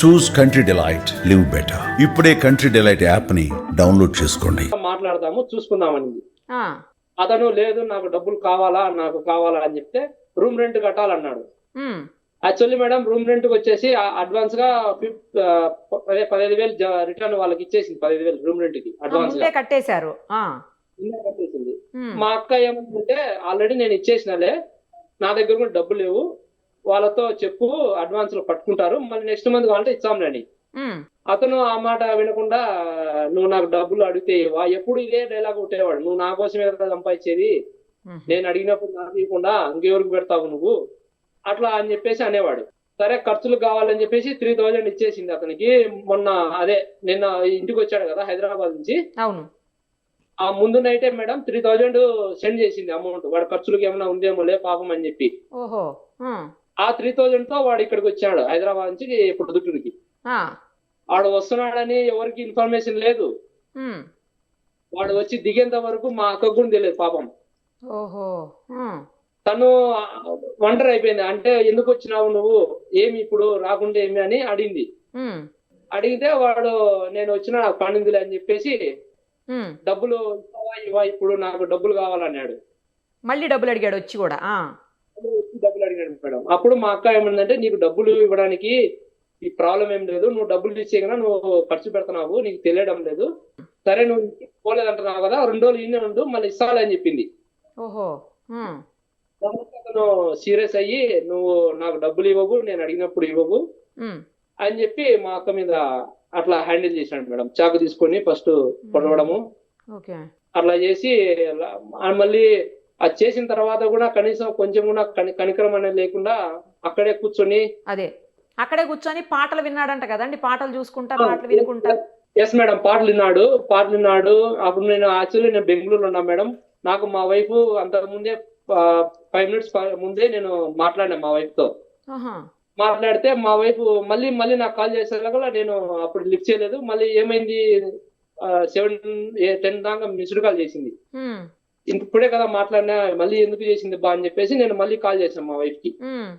చూస్ country delight, live better. ఇప్పుడే country delight app ని download చేసుకోండి. మాట్లాడదాము చూసుకుందామని ఆ, అతను లేదు నాకు డబ్బులు కావాలా అని చెప్తే రూమ్ రెంట్ కట్టాలన్నాడు. ఉమ్, యాక్చువల్లీ మేడం రూమ్ రెంట్ వచ్చేసి అడ్వాన్స్ గా 15,000 రిటర్న్ వాళ్ళకి ఇచ్చేసింది. 15,000 రూమ్ రెంట్ కి అడ్వాన్స్ ముందే గా కట్టేశారు. కట్టేసింది. ఉమ్, మా అక్క ఏమంటుంటే ఆల్రెడీ నేను ఇచ్చేసినాలే, నా దగ్గర కూడా డబ్బు లేవు, వాళ్ళతో చెప్పు అడ్వాన్స్ లో పట్టుకుంటారు, మళ్ళీ నెక్స్ట్ మంత్ కావాలంటే ఇచ్చాంలేని. ఉమ్, అతను ఆ మాట వినకుండా నువ్వు నాకు డబ్బులు అడిగితే ఇవ్వా, ఎప్పుడు ఇదే డైలాగ్ కొట్టేవాడు, నువ్వు నా కోసమే కదా సంపాదించేది, ఉమ్, నేను అడిగినప్పుడు నాకు ఇవ్వకుండా ఇంకెవరికి పెడతావు నువ్వు అట్లా అని చెప్పేసి అనేవాడు. సరే ఖర్చులు కావాలని చెప్పేసి 3,000 ఇచ్చేసింది అతనికి. మొన్న అదే నిన్న ఇంటికి వచ్చాడు కదా హైదరాబాద్ నుంచి, అవును. ఆ ముందు నైటే మేడం 3,000 సెండ్ చేసింది అమౌంట్, వాడు ఖర్చులకు ఏమైనా ఉందేమోలే పాపం అని చెప్పి. ఓహో. ఉమ్, ఆ 3,000 తో వాడు ఇక్కడికి వచ్చాడు హైదరాబాద్ నుంచి పొద్దుటూరికి. ఆ, వాడు వస్తున్నాడని ఎవరికి ఇన్ఫర్మేషన్ లేదు. ఉమ్, వాడు వచ్చి దిగేంత వరకు మా అక్కకు కూడా తెలియదు పాపం. ఓహో. ఉమ్, తను వండర్ అయిపోయింది. అంటే ఎందుకు వచ్చినావు నువ్వు, ఏమి ఇప్పుడు రాకుండా ఏమి అని అడిగింది. ఉమ్, అడిగితే వాడు నేను వచ్చినా నాకు పనిందిలే అని చెప్పేసి ఉమ్, డబ్బులు ఇవ్వా ఇప్పుడు నాకు డబ్బులు కావాలన్నాడు. మళ్ళీ డబ్బులు అడిగాడు వచ్చి కూడా. డబ్బులు అడిగాడు మేడం. అప్పుడు మా అక్క ఏమందంటే నీకు డబ్బులు ఇవ్వడానికి ఈ ప్రాబ్లం ఏం లేదు, నువ్వు డబ్బులు ఇచ్చే కదా నువ్వు ఖర్చు పెడుతున్నావు, నీకు తెలియడం లేదు, సరే నువ్వు పోలేదంటున్నావు కదా 2 రోజులు ఈయనే ఉండు మళ్ళీ ఇస్తాలే అని చెప్పింది. ఓహో. ఉమ్, అతను సీరియస్ అయ్యి నువ్వు నాకు డబ్బులు ఇవ్వవు, నేను అడిగినప్పుడు ఇవ్వవు ఉమ్, అని చెప్పి మా అక్క మీద అట్లా హ్యాండిల్ చేశాడు మేడం. చాకు తీసుకొని ఫస్ట్ పొడవడము ఓకే. అట్లా చేసి మళ్ళీ అది చేసిన తర్వాత కూడా కనీసం కొంచెం కూడా కనికరం అనేది లేకుండా అక్కడే కూర్చొని అదే అక్కడే కూర్చొని పాటలు విన్నాడంట కదండి, పాటలు చూసుకుంటా పాటలు వినుకుంటా. ఎస్ మేడం పాటలు విన్నాడు. అప్పుడు నేను యాక్చువల్లీ నేను బెంగళూరులో ఉన్నా మేడం. నాకు మా వైఫ్ అంతకు ముందే 5 minutes ముందే నేను మాట్లాడినా మా వైఫ్ తో. ఆహా. మాట్లాడితే మా వైఫ్ మళ్ళీ నాకు కాల్ చేసేలా కూడా నేను అప్పుడు లిఫ్ట్ చేయలేదు. మళ్ళీ ఏమైంది 7-10 దాకా మిస్డ్ కాల్ చేసింది. ఉమ్, ఇప్పుడే కదా మాట్లాడినా మళ్ళీ ఎందుకు చేసింది బా అని చెప్పేసి నేను మళ్ళీ కాల్ చేశాను మా వైఫ్ కి. ఉమ్,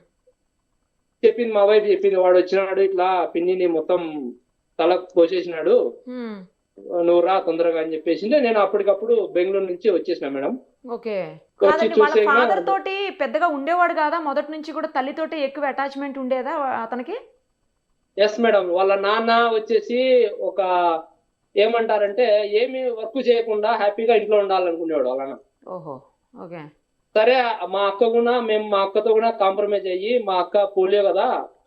చెప్పింది మా వైఫ్ చెప్పింది, వాడు వచ్చినాడు ఇట్లా పిన్నిని మొత్తం తలకు పోసేసినాడు, ఉమ్, నువ్వు రా తొందరగా అని చెప్పేసి నేను అప్పటికప్పుడు బెంగళూరు నుంచి వచ్చేసిన మేడం. ఓకే. వచ్చి కాదండి వాళ్ళ చూసే ఫాదర్ తోటి పెద్దగా ఉండేవాడు కాదా, మొదటి నుంచి కూడా తల్లితోటి ఎక్కువ అటాచ్మెంట్ ఉండేదా అతనికి? ఎస్ మేడం వాళ్ళ నాన్న వచ్చేసి ఒక ఏమంటారంటే ఏమి వర్క్ చేయకుండా హ్యాపీగా ఇంట్లో ఉండాలనుకునేవాడు వాళ్ళ నాన్న. ఓహో. ఓకే. సరే మా అక్కతో కూడా కాంప్రమైజ్ అయ్యి, మా అక్క పోలియో కదా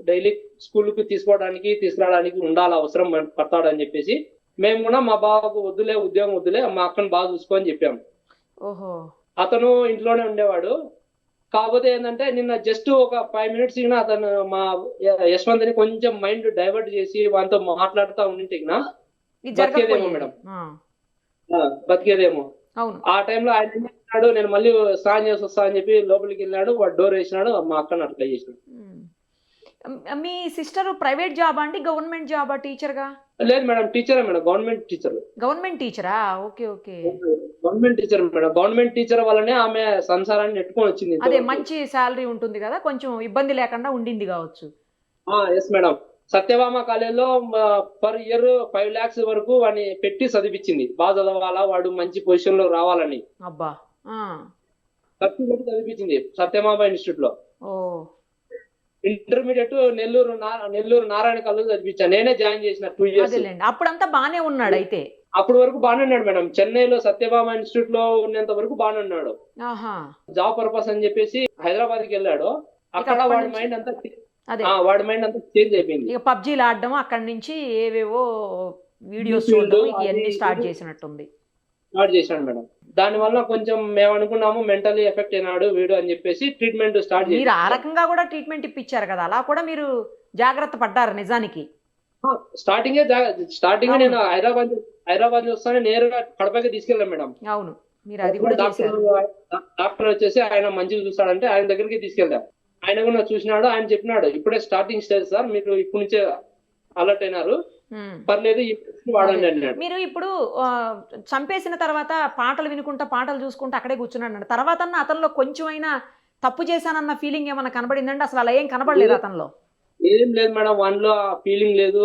డైలీ స్కూల్ కి తీసుకురావడానికి ఉండాలి, అవసరం పడతాడని చెప్పేసి మేము కూడా మా బాబుకు వద్దులే ఉద్యోగం వద్దులే, మా అక్కను బాగా చూసుకోని చెప్పాము. ఓహో. అతను ఇంట్లోనే ఉండేవాడు. కాకపోతే ఏంటంటే నిన్న జస్ట్ ఒక 5 minutes అతను మా యశ్వంత్ ని కొంచెం మైండ్ డైవర్ట్ చేసి వాటితో మాట్లాడుతూ ఉండింటే ఇది బతికేదేమో మేడం, బతికేదేమో. అవును. ఆ టైంలో ఆయన ఏం చేసినాడు, నేను మళ్ళీ స్నానం చేసి వస్తా అని చెప్పి లోపలికి వెళ్ళాడు, వాడు డోర్ వేసినాడు, మా అక్కను అట్లా చేసినాడు. మీ సిస్టర్ ప్రైవేట్ జాబ్ అండి, గవర్నమెంట్ జాబా టీచర్ గా? లేదు మేడం టీచరే మేడం, గవర్నమెంట్ టీచర్. గవర్నమెంట్ టీచరా? Okay okay. Government teacher madam. Government teacher వల్లనే ఆమె సంసారాన్ని నెట్టుకొని వచ్చింది. అదే మంచి శాలరీ ఉంటుంది కదా, కొంచెం ఇబ్బంది లేకుండా ఉండింది కావచ్చు. Yes madam. సత్యభామ కాలేజీలో పర్ ఇయర్ 5 lakhs వరకు వాడిని పెట్టి చదివించింది. బాగా చదవాలా, వాడు మంచి పొజిషన్ లో రావాలని అబ్బా. ఖర్చు పెట్టి చదివించింది సత్యభామ ఇన్స్టిట్యూట్ లో. ఓ. ఇంటర్మీడియట్ నెల్లూరు నారాయణ కాలేజ్ చదివించాను, నేనే జాయిన్ చేసిన 2 years. అదేలేండి, అప్పుడంతా బానే ఉన్నాడు అయితే. అప్పటి వరకు బాగానే ఉన్నాడు మేడం. చెన్నైలో సత్యభామ ఇన్స్టిట్యూట్ లో ఉన్నంత వరకు బాగానే ఉన్నాడు. ఆహా. జాబ్ పర్పస్ అని చెప్పేసి హైదరాబాద్ కి వెళ్ళాడు. అక్కడ వాడి మైండ్ అంతా చేంజ్ అయిపోయింది. ఇక పబ్జీలు ఆడడం, అక్కడి నుంచి ఏవేవో వీడియోస్ చూడడం ఇవన్నీ స్టార్ట్ చేసినట్టుంది. స్టార్ట్ చేశాడు మేడం. దాని వల్ల కొంచెం మేము అనుకున్నాము మెంటల్లీ ఎఫెక్ట్ అయినాడు వీడు అని చెప్పేసి ట్రీట్మెంట్ స్టార్ట్ చేసి, మీరు ఆ రకంగా కూడా ట్రీట్మెంట్ ఇప్పించారు కదా, అలా కూడా మీరు జాగ్రత్త పడ్డారు నిజానికి. స్టార్టింగ్ నేను హైదరాబాద్ వస్తానే నేరుగా కడపకి తీసుకెళ్ళాను మేడం. అవును, మీరు అది కూడా చేశారు. డాక్టర్ వచ్చేసి ఆయన మంచిగా చూస్తాడంటే ఆయన దగ్గరికి తీసుకెళ్తాం. ఆయన కూడా చూసినాడు, ఆయన చెప్పినాడు ఇప్పుడే స్టార్టింగ్ స్టేజ్ సార్, మీరు ఇప్పటి నుంచే అలర్ట్ అయినారు, పర్లేదు వాడండి అన్నాడు. మీరు ఇప్పుడు చంపేసిన తర్వాత పాటలు వినుకుంటా పాటలు చూసుకుంటా అక్కడే కూర్చున్నాడు, తర్వాత అతనిలో కొంచెం అయినా తప్పు చేశానన్న ఫీలింగ్ ఏమన్నా కనబడిందండి? అసలు అలా ఏం కనబడలేదు అతనిలో. ఏం లేదు మేడం, వానిలో ఆ ఫీలింగ్ లేదు.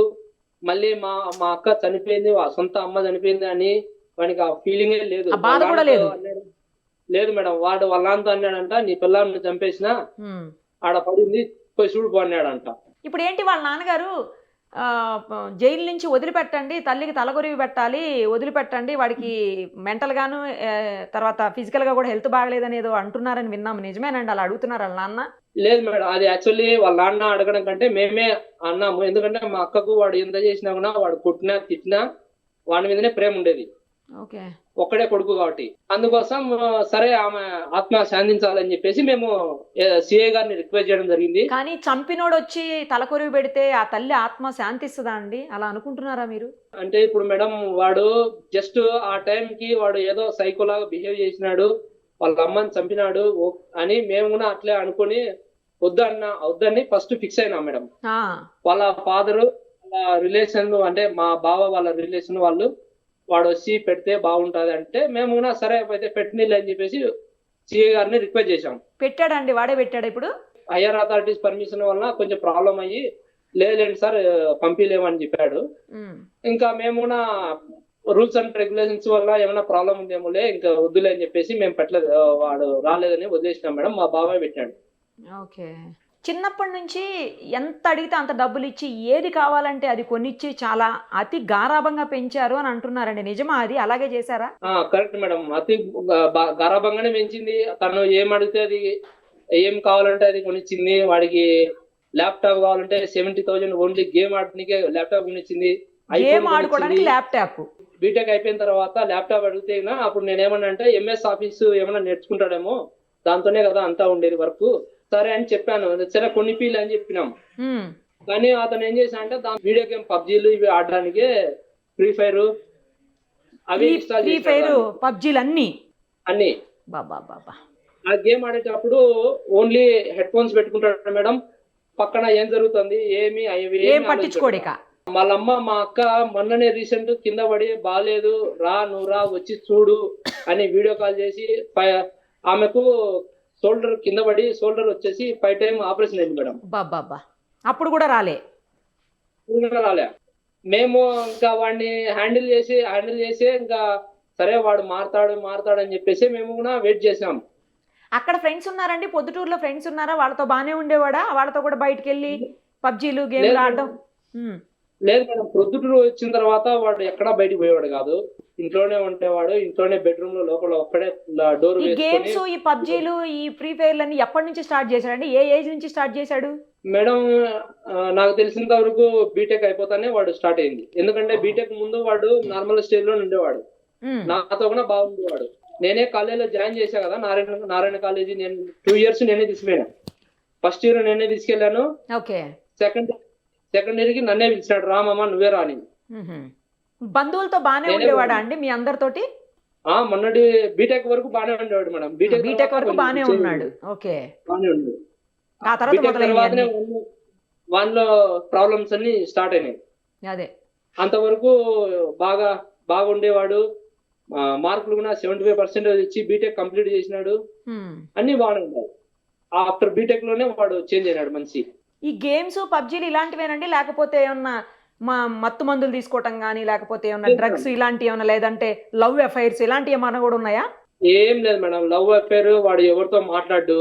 మళ్ళీ మా మా అక్క చనిపోయింది, సొంత అమ్మ చనిపోయింది అని వానికి ఆ ఫీలింగే లేదు. ఆ బాధ కూడా లేదు. లేదు మేడం, వాడు వాళ్ళ నాన్నతో అన్నాడంట, నీ పిల్లాన్ని చంపేసిన ఆడ పడింది, పోయి చూడు అన్నాడంట. ఇప్పుడు ఏంటి వాళ్ళ నాన్నగారు జైలు నుంచి వదిలిపెట్టండి, తల్లికి తలగొరివి పెట్టాలి, వదిలిపెట్టండి, వాడికి మెంటల్గాను తర్వాత ఫిజికల్గా కూడా హెల్త్ బాగలేదనేదో అంటున్నారని విన్నాము. నిజమేనండి అలా అడుగుతున్నారు వాళ్ళ నాన్న? లేదు మేడం, అది యాక్చువల్లీ వాళ్ళ నాన్న అడగడం కంటే మేమే అన్నాము. ఎందుకంటే మా అక్కకు వాడు ఎంత చేసినా కూడా, వాడు కొట్టినా తిట్టినా వాడి మీదనే ప్రేమ ఉండేది. ఓకే, ఒక్కడే కొడుకు కాబట్టి అందుకోసం సరే ఆమె ఆత్మ శాంతించాలని చెప్పేసి మేము సిఐ గారిని రిక్వెస్ట్ చేయడం జరిగింది. కానీ చంపినోడు వచ్చి తలకొరివి పెడితే ఆ తల్లి ఆత్మ శాంతిస్తుందా అండి? అలా అనుకుంటున్నారా మీరు? అంటే ఇప్పుడు మేడం, వాడు జస్ట్ ఆ టైంకి వాడు ఏదో సైకోలాగా బిహేవ్ చేసినాడు, వాళ్ళ అమ్మని చంపినాడు అని మేము కూడా అట్లే అనుకుని వద్దని ఫస్ట్ ఫిక్స్ అయినా మేడం. వాళ్ళ ఫాదరు, వాళ్ళ రిలేషన్ అంటే మా బావ వాళ్ళ రిలేషన్ వాడు వచ్చి పెడితే బాగుంటది అంటే మేము కూడా సరే అయితే పెట్టనీళ్ళు అని చెప్పేసి సిఐ గారిని రిక్వెస్ట్ చేశాం. పెట్టాడండి, వాడే పెట్టాడు. ఇప్పుడు హయ్యర్ అథారిటీస్ పర్మిషన్ వల్ల కొంచెం ప్రాబ్లం అయ్యి లేదండి సార్ పంపిలేమని చెప్పాడు. ఇంకా మేము కూడా రూల్స్ అండ్ రెగ్యులేషన్స్ వల్ల ఏమైనా ప్రాబ్లం ఉందేమోలే, ఇంకా వద్దులే అని చెప్పేసి మేము పెట్టలేదు, వాడు రాలేదని వదిలేసినాం మేడం. మా బాబాయ్ పెట్టాడు. ఓకే, చిన్నప్పటి నుంచి ఎంత అడిగితే అంత డబ్బులు ఇచ్చి ఏది కావాలంటే అది కొనిచ్చి చాలా అతి గారాబంగా పెంచారు అని అంటున్నారండి. నిజమా అది? అలాగే చేశారా? కరెక్ట్ మేడం, అతి గారాబంగానే పెంచింది. తను ఏం అడిగితే అది, ఏం కావాలంటే అది కొనిచ్చింది. వాడికి ల్యాప్టాప్ కావాలంటే 70,000 ఓన్లీ గేమ్ ఆడటానికే ల్యాప్టాప్ కొనిచ్చింది. గేమ్ ఆడుకోవడానికి ల్యాప్టాప్. బీటెక్ అయిపోయిన తర్వాత ల్యాప్టాప్ అడిగితే అప్పుడు నేనేమన్నా అంటే ఎంఎస్ ఆఫీస్ ఏమన్నా నేర్చుకుంటాడేమో, దాంతోనే కదా అంతా ఉండేది వర్క్, సరే అని చెప్పాను. సరే కొన్ని పీలు అని చెప్పినాం. కానీ అతను ఏం చేశా అంటే దాని వీడియో గేమ్ పబ్జీలు ఇవి ఆడడానికి ఫ్రీ ఫైర్ అవి ఇన్స్టాల్ చేశాడు. పబ్జీలు అన్ని ఆ గేమ్ ఆడేటప్పుడు ఓన్లీ హెడ్ ఫోన్స్ పెట్టుకుంటాడు మేడం. పక్కన ఏం జరుగుతుంది ఏమి పట్టించుకోడు. వాళ్ళమ్మ మా అక్క మొన్ననే రీసెంట్ కింద పడి బాగాలేదు, నువ్వు రా వచ్చి చూడు అని వీడియో కాల్ చేసి ఆమెకు షోల్డర్ కింద పడి షోల్డర్ వచ్చేసి 5 times ఆపరేషన్ అయింది మేడం. అప్పుడు కూడా రాలే. మేము ఇంకా వాడిని హ్యాండిల్ చేసి ఇంకా సరే వాడు మారతాడు అని చెప్పేసి మేము కూడా వెయిట్ చేసాం. అక్కడ ఫ్రెండ్స్ ఉన్నారండి? పొద్దుటూరులో ఫ్రెండ్స్ ఉన్నారా? వాళ్ళతో బానే ఉండేవాడా? వాళ్ళతో కూడా బయటకు వెళ్ళి పబ్జీలు గేమ్లు ఆడడం? లేదు మేడం, ప్రొద్దుటూరు వచ్చిన తర్వాత వాడు ఎక్కడా బయటకు పోయేవాడు కాదు, ఇంట్లోనే ఉండేవాడు. ఇంట్లోనే బెడ్రూమ్ లో లోపల ఒక్కడే డోర్ వేసుకొని. గేమ్స్, ఈ పబ్జీలు, ఈ ఫ్రీ ఫైర్ అన్ని ఎప్పటి నుంచి స్టార్ట్ చేశాడండి? ఏ ఏజ్ నుంచి స్టార్ట్ చేశాడు? మేడం నాకు తెలిసినంత వరకు బీటెక్ అయిపోతానే వాడు స్టార్ట్ అయింది. ఎందుకంటే బీటెక్ ముందు వాడు నార్మల్ స్టేజ్ లో ఉండేవాడు, నాతో కూడా బాగుండేవాడు. నేనే కాలేజీలో జాయిన్ చేశా కదా, నారాయణ కాలేజీ. నేను 2 years నేనే తీసుకుపోయినా. ఫస్ట్ ఇయర్ నేనే తీసుకెళ్లాను. సెకండ్ ఇయర్ కి నన్నే పిలిచాడు, రామమ్మ నువ్వే రాని. బంధువులతో బానే ఉండేవాడా అండి మీ అందరితోటి? మొన్నటి బీటెక్ వరకు బానే ఉండేవాడు మేడం. బీటెక్ వరకు బానే ఉన్నాడు. ఓకే, బానే ఉంది. ఆ తర్వాతనే వాళ్ళలో ప్రాబ్లమ్స్ అన్ని స్టార్ట్ అయినాయి. అదే అంతవరకు బాగా ఉండేవాడు. మార్కులు కూడా 75% ఇచ్చి బీటెక్ కంప్లీట్ చేసినాడు. అన్ని బాగానే ఉన్నాయి. ఆఫ్టర్ బీటెక్ లోనే వాడు చేంజ్ అయినాడు మనిషి. ఈ గేమ్స్, పబ్జీలు ఇలాంటివేనండి? లేకపోతే ఏమన్నా మత్తు మందులు తీసుకోవటం కానీ, లేకపోతే ఏమన్నా డ్రగ్స్ ఇలాంటి ఏమన్నా, లేదంటే లవ్ అఫైర్స్ ఇలాంటి ఏమన్నా కూడా ఉన్నాయా? ఏం లేదు మేడం, లవ్ అఫైర్ వాడు ఎవరితో మాట్లాడు.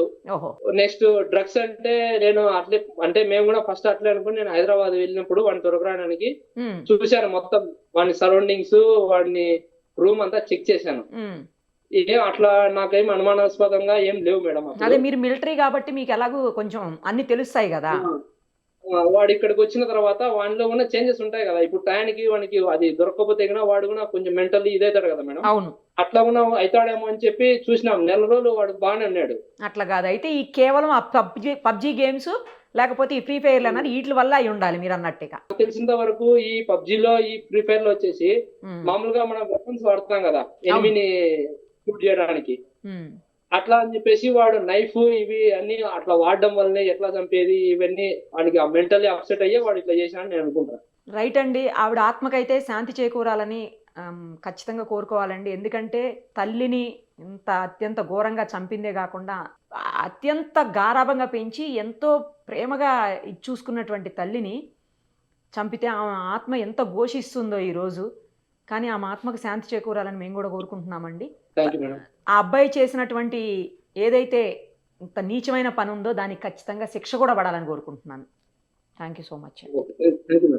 నెక్స్ట్ డ్రగ్స్ అంటే నేను అట్లే అంటే మేము కూడా ఫస్ట్ అట్లే అనుకుని, నేను హైదరాబాద్ వెళ్ళినప్పుడు వాడిని దొరకడానికి చూశాను. మొత్తం వాడి సరౌండింగ్స్, వాడిని రూమ్ అంతా చెక్ చేశాను. ఏం అట్లా నాకేం అనుమానాస్పదంగా ఏం లేవు మేడం. అదే మీరు మిలిటరీ కాబట్టి మీకు ఎలాగో కొంచెం అన్ని తెలుస్తాయి కదా. వాడు ఇక్కడికి వచ్చిన తర్వాత వాడిలో ఉన్న చేంజెస్ ఉంటాయి కదా. ఇప్పుడు టైంకి వాడికి అది దొరకకపోతే వాడు కూడా కొంచెం మెంటల్లీ ఇదవుతాడు కదా మేడం. అవును, అట్లా కూడా అవుతాడేమో అని చెప్పి చూసినాం. 4 రోజులు వాడు బాగానే ఉన్నాడు. అట్లా కాదు అయితే ఈ కేవలం ఆ పబ్జీ గేమ్స్ లేకపోతే ఈ ఫ్రీ ఫైర్ అన్నది వీటి వల్ల అయి ఉండాలి మీరు అన్నట్టుగా. తెలిసినంత వరకు ఈ పబ్జీలో, ఈ ఫ్రీ ఫైర్ లో వచ్చేసి మామూలుగా మనం వెపన్స్ వాడుతున్నాం కదా ఎనిమిని షూట్ చేయడానికి. అట్లా అని చెప్పేసి వాడు నైఫ్ ఇవి అన్ని అట్లా వాడడం వల్లనే ఎట్లా చంపేది ఇవన్నీ వాడికి మెంటల్లీ అప్సెట్ అయ్యే వాడు ఇట్లా చేశానని నేను అనుకుంటాను. రైట్ అండి, ఆవిడ ఆత్మకైతే శాంతి చేకూరాలని ఖచ్చితంగా కోరుకోవాలండి. ఎందుకంటే తల్లిని ఇంత అత్యంత ఘోరంగా చంపిందే కాకుండా అత్యంత గారాబంగా పెంచి ఎంతో ప్రేమగా చూసుకున్నటువంటి తల్లిని చంపితే ఆమె ఆత్మ ఎంత ఘోషిస్తుందో ఈరోజు. కానీ ఆమె ఆత్మకు శాంతి చేకూరాలని మేము కూడా కోరుకుంటున్నామండి. Thank you madam. ఆ అబ్బాయి చేసినటువంటి ఏదైతే ఇంత నీచమైన పని ఉందో దానికి ఖచ్చితంగా శిక్ష కూడా పడాలని కోరుకుంటున్నాను. Thank you so much. Okay, thank you madam.